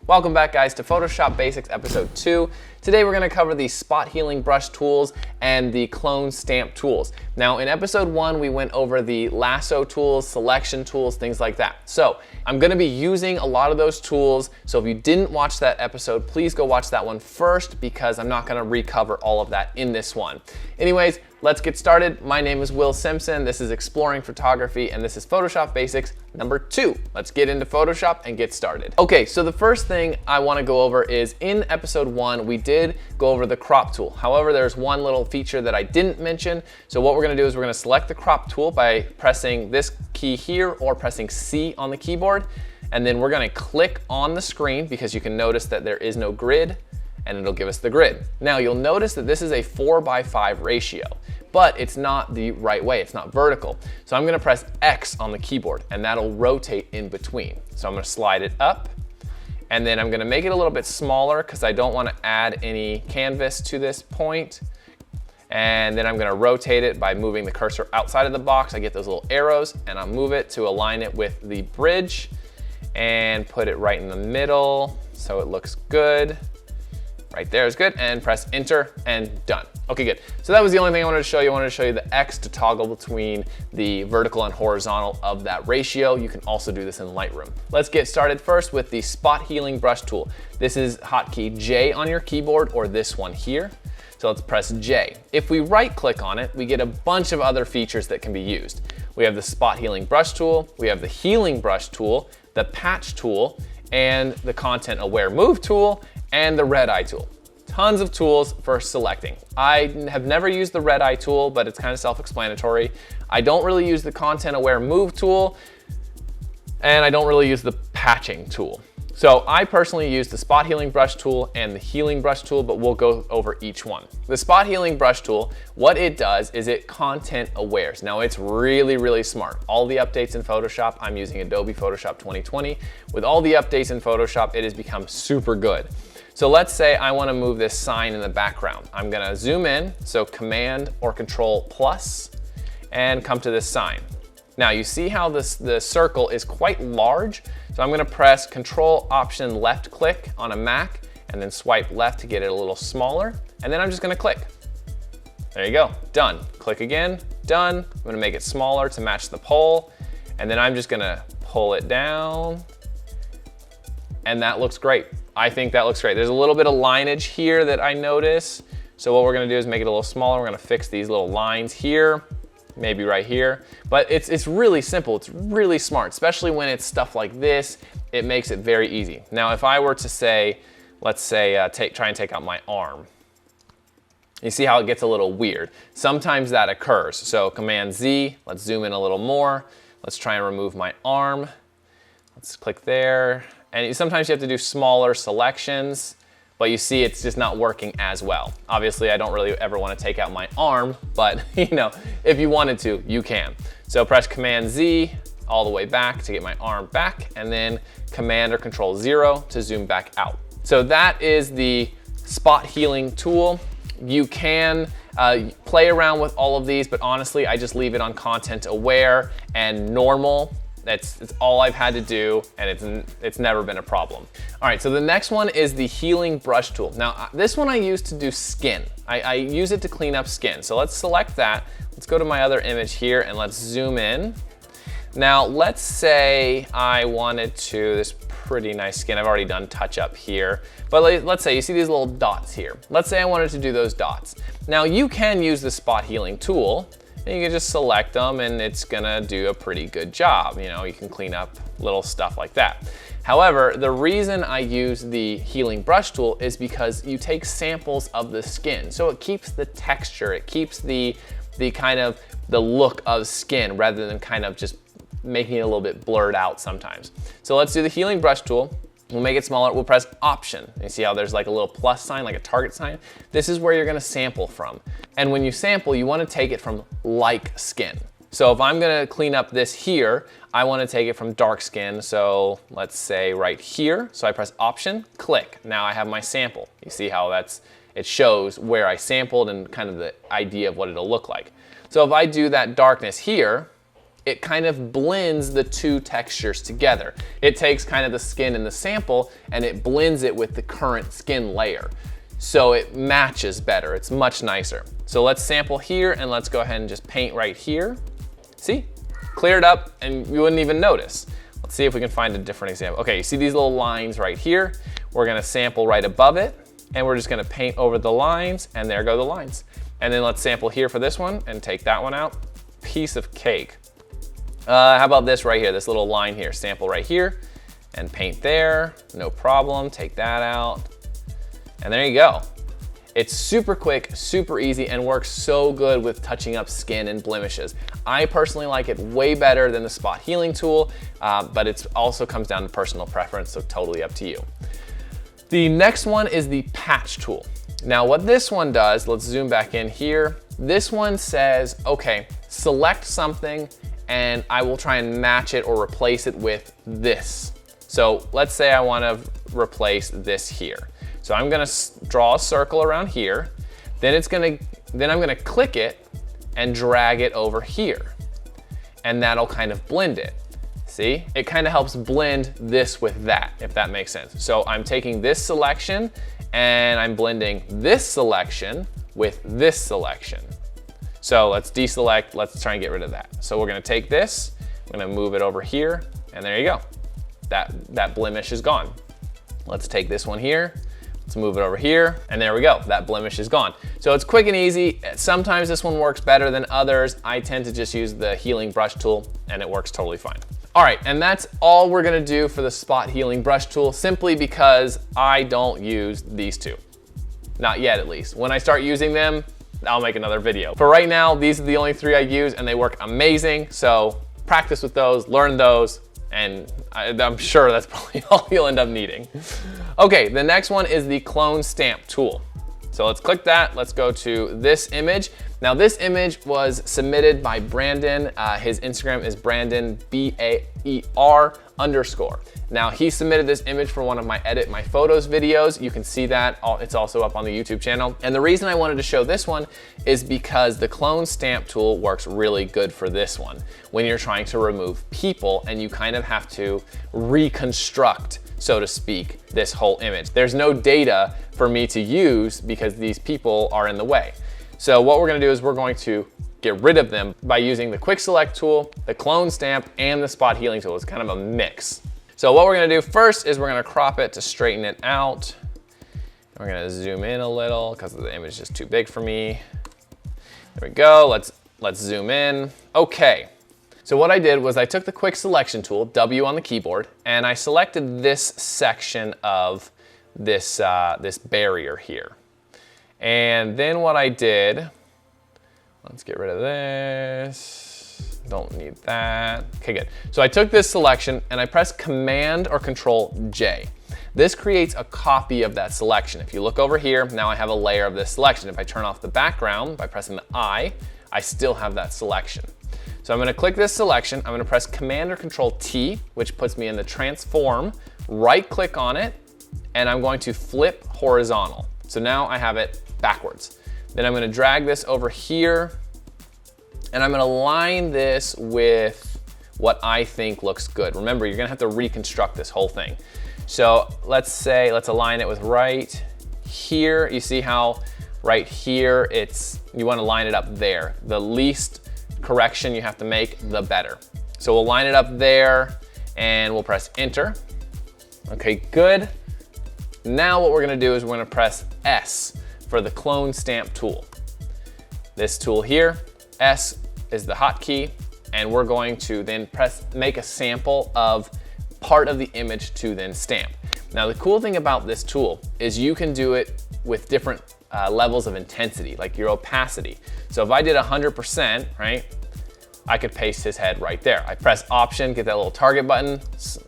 Welcome back, guys, to Photoshop Basics Episode 2. Today we're going to cover the spot healing brush tools and the clone stamp tools. Now in Episode 1 we went over the lasso tools, selection tools, things like that. So I'm going to be using a lot of those tools, so if you didn't watch that episode, please go watch that one first because I'm not going to recover all of that in this one. Anyways, let's get started. My name is Will Simpson, this is Exploring Photography, and this is Photoshop Basics number 2. Let's get into Photoshop and get started. Okay, so the first thing I want to go over is in Episode 1 we did go over the crop tool. However, there's one little feature that I didn't mention. So what we're going to do is we're going to select the crop tool by pressing this key here or pressing C on the keyboard, and then we're going to click on the screen because you can notice that there is no grid and it'll give us the grid. Now you'll notice that this is a 4:5 ratio, but it's not the right way, it's not vertical. So I'm going to press X on the keyboard and that'll rotate in between. So I'm going to slide it up, and then I'm going to make it a little bit smaller because I don't want to add any canvas to this point. And then I'm going to rotate it by moving the cursor outside of the box. I get those little arrows and I'll move it to align it with the bridge and put it right in the middle so it looks good. Right there is good, and press enter and done. Okay, good. So that was the only thing I wanted to show you. I wanted to show you the X to toggle between the vertical and horizontal of that ratio. You can also do this in Lightroom. Let's get started first with the spot healing brush tool. This is hotkey J on your keyboard or this one here. So let's press J. If we right click on it, we get a bunch of other features that can be used. We have the spot healing brush tool, we have the healing brush tool, the patch tool, and the content aware move tool, and the red eye tool. Tons of tools for selecting. I have never used the red eye tool, but it's kind of self-explanatory. I don't really use the content aware move tool, and I don't really use the patching tool. So I personally use the spot healing brush tool and the healing brush tool, but we'll go over each one. The spot healing brush tool, what it does is it content awares. Now it's really, really smart. All the updates in Photoshop, I'm using Adobe Photoshop 2020. With all the updates in Photoshop, it has become super good. So let's say I want to move this sign in the background. I'm going to zoom in, so Command or Control plus, and come to this sign. Now you see how the circle is quite large, so I'm going to press Control Option left click on a Mac and then swipe left to get it a little smaller, and then I'm just going to click. There you go, done. Click again, done. I'm going to make it smaller to match the pole, and then I'm just going to pull it down, and that looks great. I think that looks great. There's a little bit of lineage here that I notice, so what we're going to do is make it a little smaller. We're going to fix these little lines here, maybe right here, but it's really simple. It's really smart, especially when it's stuff like this. It makes it very easy. Now, if I were to say, let's say, try and take out my arm. You see how it gets a little weird. Sometimes that occurs. So Command Z, let's zoom in a little more. Let's try and remove my arm. Let's click there. And sometimes you have to do smaller selections, but you see it's just not working as well. Obviously, I don't really ever want to take out my arm, but you know, if you wanted to, you can. So press Command Z all the way back to get my arm back, and then Command or Control 0 to zoom back out. So that is the spot healing tool. You can play around with all of these, but honestly, I just leave it on content aware and normal. It's all I've had to do, and it's never been a problem. All right, so the next one is the healing brush tool. Now, this one I use to do skin. I use it to clean up skin. So let's select that. Let's go to my other image here and let's zoom in. Now, let's say I wanted to, this pretty nice skin, I've already done touch up here, but let's say you see these little dots here. Let's say I wanted to do those dots. Now, you can use the spot healing tool, and you can just select them and it's gonna do a pretty good job. You know, you can clean up little stuff like that. However, the reason I use the healing brush tool is because you take samples of the skin. So it keeps the texture, it keeps the kind of the look of skin rather than kind of just making it a little bit blurred out sometimes. So let's do the healing brush tool. We'll make it smaller, we'll press Option. You see how there's like a little plus sign, like a target sign? This is where you're gonna sample from. And when you sample, you wanna take it from like skin. So if I'm gonna clean up this here, I wanna take it from dark skin, so let's say right here. So I press Option, click. Now I have my sample. You see how it shows where I sampled and kind of the idea of what it'll look like. So if I do that darkness here, it kind of blends the two textures together. It takes kind of the skin in the sample and it blends it with the current skin layer. So it matches better, it's much nicer. So let's sample here and let's go ahead and just paint right here. See, cleared up and you wouldn't even notice. Let's see if we can find a different example. Okay, you see these little lines right here? We're gonna sample right above it and we're just gonna paint over the lines and there go the lines. And then let's sample here for this one and take that one out. Piece of cake. How about this right here, this little line here, sample right here and paint there, no problem, take that out. And there you go. It's super quick, super easy, and works so good with touching up skin and blemishes. I personally like it way better than the spot healing tool, but it also comes down to personal preference, so totally up to you. The next one is the patch tool. Now what this one does, let's zoom back in here. This one says, okay, select something and I will try and match it or replace it with this. So let's say I want to replace this here. So I'm gonna draw a circle around here, then I'm gonna click it and drag it over here. And that'll kind of blend it. See, it kind of helps blend this with that, if that makes sense. So I'm taking this selection and I'm blending this selection with this selection. So let's deselect, let's try and get rid of that. So we're gonna take this, I'm gonna move it over here, and there you go. That blemish is gone. Let's take this one here, let's move it over here, and there we go, that blemish is gone. So it's quick and easy. Sometimes this one works better than others. I tend to just use the healing brush tool, and it works totally fine. All right, and that's all we're gonna do for the spot healing brush tool, simply because I don't use these two. Not yet, at least. When I start using them, I'll make another video. For right now, these are the only three I use, and they work amazing. So practice with those, learn those, and I'm sure that's probably all you'll end up needing. Okay, the next one is the clone stamp tool. So let's click that, let's go to this image. Now this image was submitted by Brandon. His Instagram is Brandon, B-A-E-R _. Now he submitted this image for one of my Edit My Photos videos. You can see that, it's also up on the YouTube channel. And the reason I wanted to show this one is because the clone stamp tool works really good for this one. When you're trying to remove people and you kind of have to reconstruct, so to speak, this whole image. There's no data for me to use because these people are in the way. So what we're gonna do is we're going to get rid of them by using the quick select tool, the clone stamp, and the spot healing tool. It's kind of a mix. So what we're gonna do first is we're gonna crop it to straighten it out. We're gonna zoom in a little because the image is just too big for me. There we go, let's zoom in. Okay, so what I did was I took the quick selection tool, W on the keyboard, and I selected this section of this, this barrier here. And then what I did, let's get rid of this. Don't need that. Okay, good. So I took this selection and I pressed Command or Control J. This creates a copy of that selection. If you look over here, now I have a layer of this selection. If I turn off the background by pressing the I still have that selection. So I'm gonna click this selection, I'm gonna press Command or Control T, which puts me in the transform, right click on it, and I'm going to flip horizontal. So now I have it backwards. Then I'm gonna drag this over here, and I'm gonna align this with what I think looks good. Remember, you're gonna have to reconstruct this whole thing. So let's align it with right here. You see how right here, you wanna line it up there. The least correction you have to make, the better. So we'll line it up there, and we'll press Enter. Okay, good. Now what we're gonna do is we're gonna press S for the clone stamp tool. This tool here, S is the hotkey, and we're going to then make a sample of part of the image to then stamp. Now the cool thing about this tool is you can do it with different levels of intensity, like your opacity. So if I did 100%, right, I could paste his head right there. I press Option, get that little target button,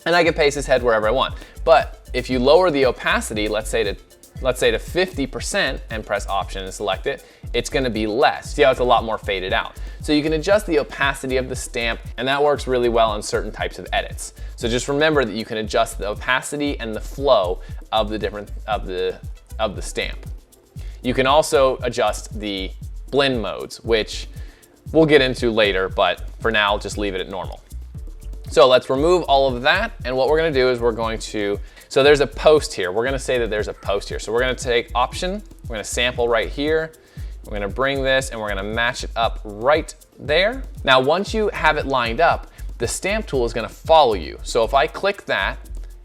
and I can paste his head wherever I want. But if you lower the opacity, let's say to 50% and press Option and select it, it's gonna be less. See how it's a lot more faded out. So you can adjust the opacity of the stamp, and that works really well on certain types of edits. So just remember that you can adjust the opacity and the flow of the stamp. You can also adjust the blend modes, which we'll get into later, but for now, just leave it at normal. So let's remove all of that. And what we're gonna do is we're going to, so there's a post here. We're gonna say that there's a post here. So we're gonna take Option, we're gonna sample right here. We're gonna bring this and we're gonna match it up right there. Now, once you have it lined up, the stamp tool is gonna follow you. So if I click that,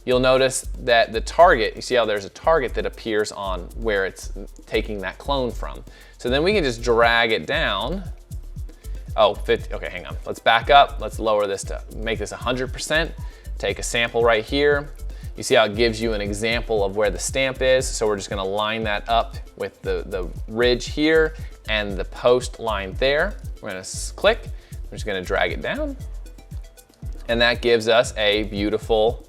you'll notice that the target, you see how there's a target that appears on where it's taking that clone from. So then we can just drag it down. Oh, 50, okay, hang on. Let's back up. Let's lower this to make this 100%. Take a sample right here. You see how it gives you an example of where the stamp is. So we're just gonna line that up with the ridge here and the post line there. We're gonna click, we're just gonna drag it down. And that gives us a beautiful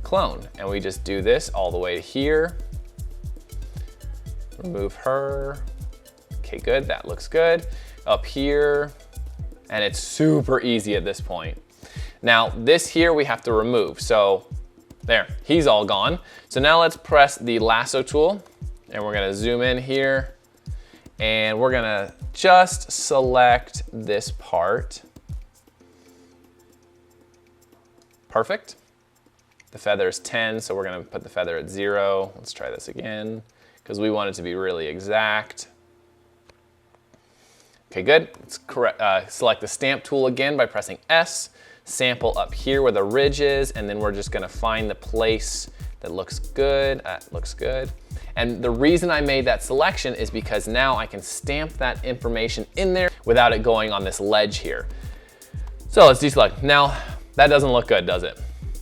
clone. And we just do this all the way to here. Remove her. Okay, good, that looks good. Up here, and it's super easy at this point. Now, this here we have to remove. So there, he's all gone. So now let's press the lasso tool, and we're gonna zoom in here, and we're gonna just select this part. Perfect. The feather is 10, so we're gonna put the feather at 0. Let's try this again, because we want it to be really exact. Okay, good. Let's select the stamp tool again by pressing S, sample up here where the ridge is, and then we're just gonna find the place that looks good. Looks good. And the reason I made that selection is because now I can stamp that information in there without it going on this ledge here. So let's deselect. Now, that doesn't look good, does it?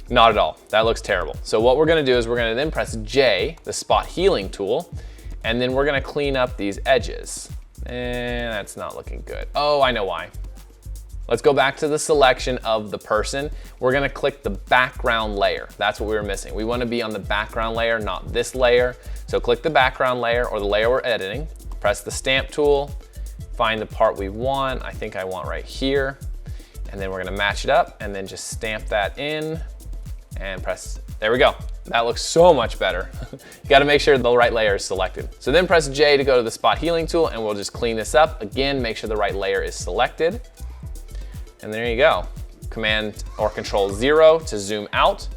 Not at all. That looks terrible. So what we're gonna do is we're gonna then press J, the spot healing tool, and then we're gonna clean up these edges. And that's not looking good. Oh, I know why. Let's go back to the selection of the person. We're gonna click the background layer. That's what we were missing. We wanna be on the background layer, not this layer. So click the background layer or the layer we're editing, press the stamp tool, find the part we want. I think I want right here. And then we're gonna match it up and then just stamp that in and press, there we go. That looks so much better. You gotta make sure the right layer is selected. So then press J to go to the spot healing tool and we'll just clean this up. Again, make sure the right layer is selected. And there you go. Command or Control 0 to zoom out.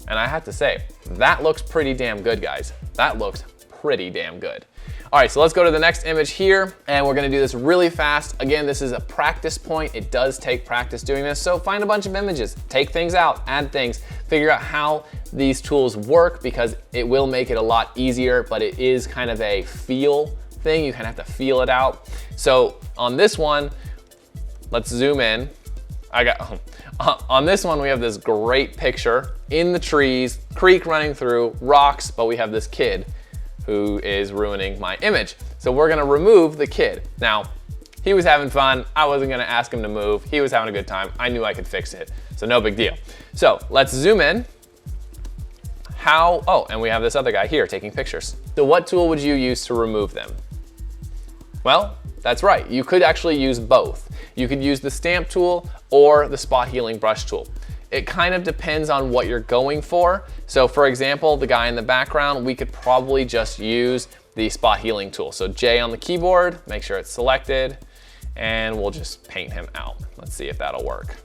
And I have to say, that looks pretty damn good, guys. That looks pretty damn good. All right, so let's go to the next image here, and we're gonna do this really fast. Again, this is a practice point. It does take practice doing this, so find a bunch of images, take things out, add things, figure out how these tools work because it will make it a lot easier, but it is kind of a feel thing. You kind of have to feel it out. So on this one, let's zoom in. On this one, we have this great picture in the trees, creek running through, rocks, but we have this kid who is ruining my image. So we're gonna remove the kid. Now, he was having fun. I wasn't gonna ask him to move. He was having a good time. I knew I could fix it, so no big deal. So let's zoom in. Oh, and we have this other guy here taking pictures. So what tool would you use to remove them? Well, that's right. You could actually use both. You could use the stamp tool or the spot healing brush tool. It kind of depends on what you're going for. So for example, the guy in the background, we could probably just use the spot healing tool. So J on the keyboard, make sure it's selected, and we'll just paint him out. Let's see if that'll work.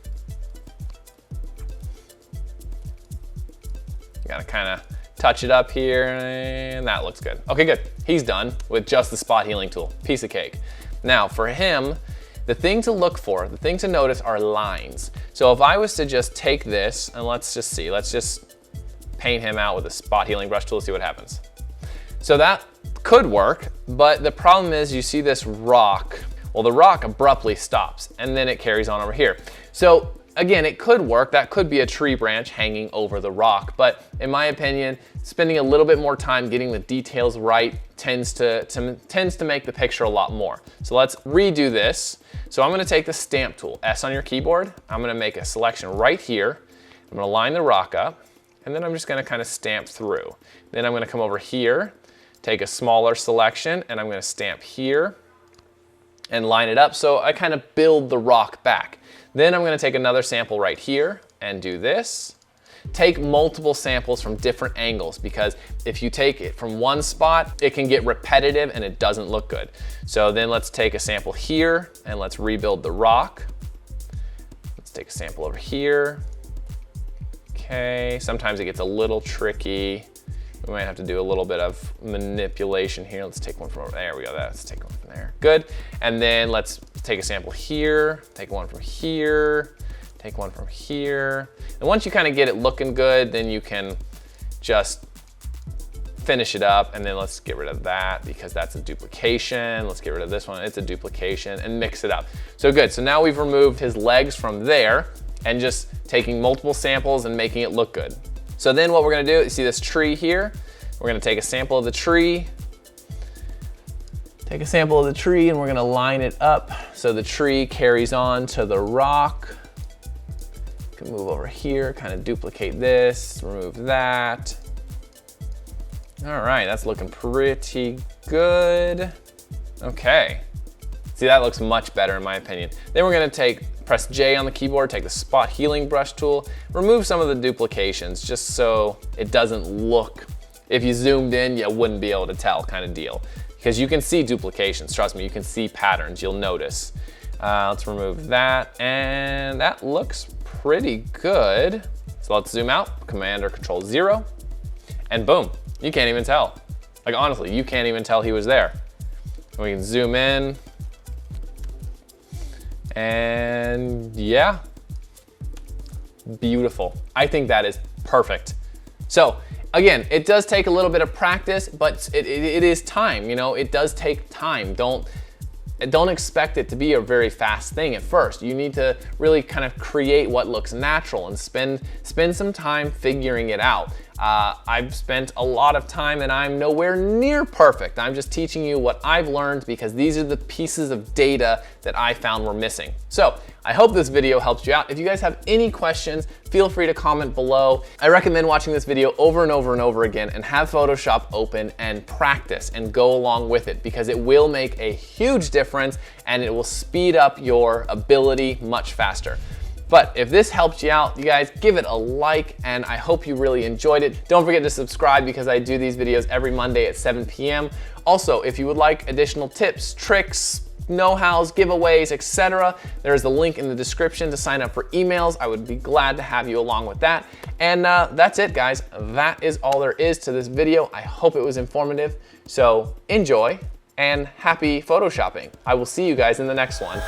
Gotta kind of touch it up here, and that looks good. Okay, good. He's done with just the spot healing tool. Piece of cake. Now for him, the thing to look for, the thing to notice are lines. So if I was to just take this, and let's just paint him out with a spot healing brush tool, see what happens. So that could work, but the problem is you see this rock. Well, the rock abruptly stops, and then it carries on over here. So again, it could work. That could be a tree branch hanging over the rock, but in my opinion, spending a little bit more time getting the details right tends to make the picture a lot more. So let's redo this. So I'm gonna take the stamp tool, S on your keyboard. I'm gonna make a selection right here. I'm gonna line the rock up, and then I'm just gonna kind of stamp through. Then I'm gonna come over here, take a smaller selection, and I'm gonna stamp here and line it up so I kind of build the rock back. Then I'm gonna take another sample right here and do this. take multiple samples from different angles, because if you take it from one spot, it can get repetitive and it doesn't look good. So then let's take a sample here and let's rebuild the rock. Let's take a sample over here. Okay, sometimes it gets a little tricky. We might have to do a little bit of manipulation here. Let's take one from over there. We go. Let's take one from there. Good. And then let's take a sample here, take one from here, take one from here. And once you kind of get it looking good, then you can just finish it up. And then let's get rid of that because that's a duplication. Let's get rid of this one. It's a duplication, and mix it up. So good. So now we've removed his legs from there and just taking multiple samples and making it look good. So then what we're gonna do, you see this tree here? We're gonna take a sample of the tree, and we're gonna line it up so the tree carries on to the rock. You can move over here, kind of duplicate this, remove that. All right, that's looking pretty good. Okay, see, that looks much better in my opinion. Then we're gonna press J on the keyboard, take the spot healing brush tool, remove some of the duplications just so it doesn't look, if you zoomed in, you wouldn't be able to tell kind of deal. Because you can see duplications, trust me, you can see patterns, you'll notice. Let's remove that, and that looks pretty good. So let's zoom out, Command or Control 0, and boom, you can't even tell. Like honestly, you can't even tell he was there. We can zoom in, and yeah, beautiful. I think that is perfect. So again, it does take a little bit of practice, but it is time, you know, it does take time. Don't expect it to be a very fast thing at first. You need to really kind of create what looks natural and spend some time figuring it out. I've spent a lot of time and I'm nowhere near perfect. I'm just teaching you what I've learned because these are the pieces of data that I found were missing. So I hope this video helps you out. If you guys have any questions, feel free to comment below. I recommend watching this video over and over and over again and have Photoshop open and practice and go along with it because it will make a huge difference and it will speed up your ability much faster. But if this helped you out, you guys, give it a like, and I hope you really enjoyed it. Don't forget to subscribe because I do these videos every Monday at 7 p.m. Also, if you would like additional tips, tricks, know-hows, giveaways, etc., there is a link in the description to sign up for emails. I would be glad to have you along with that. And that's it, guys. That is all there is to this video. I hope it was informative. So enjoy and happy Photoshopping. I will see you guys in the next one.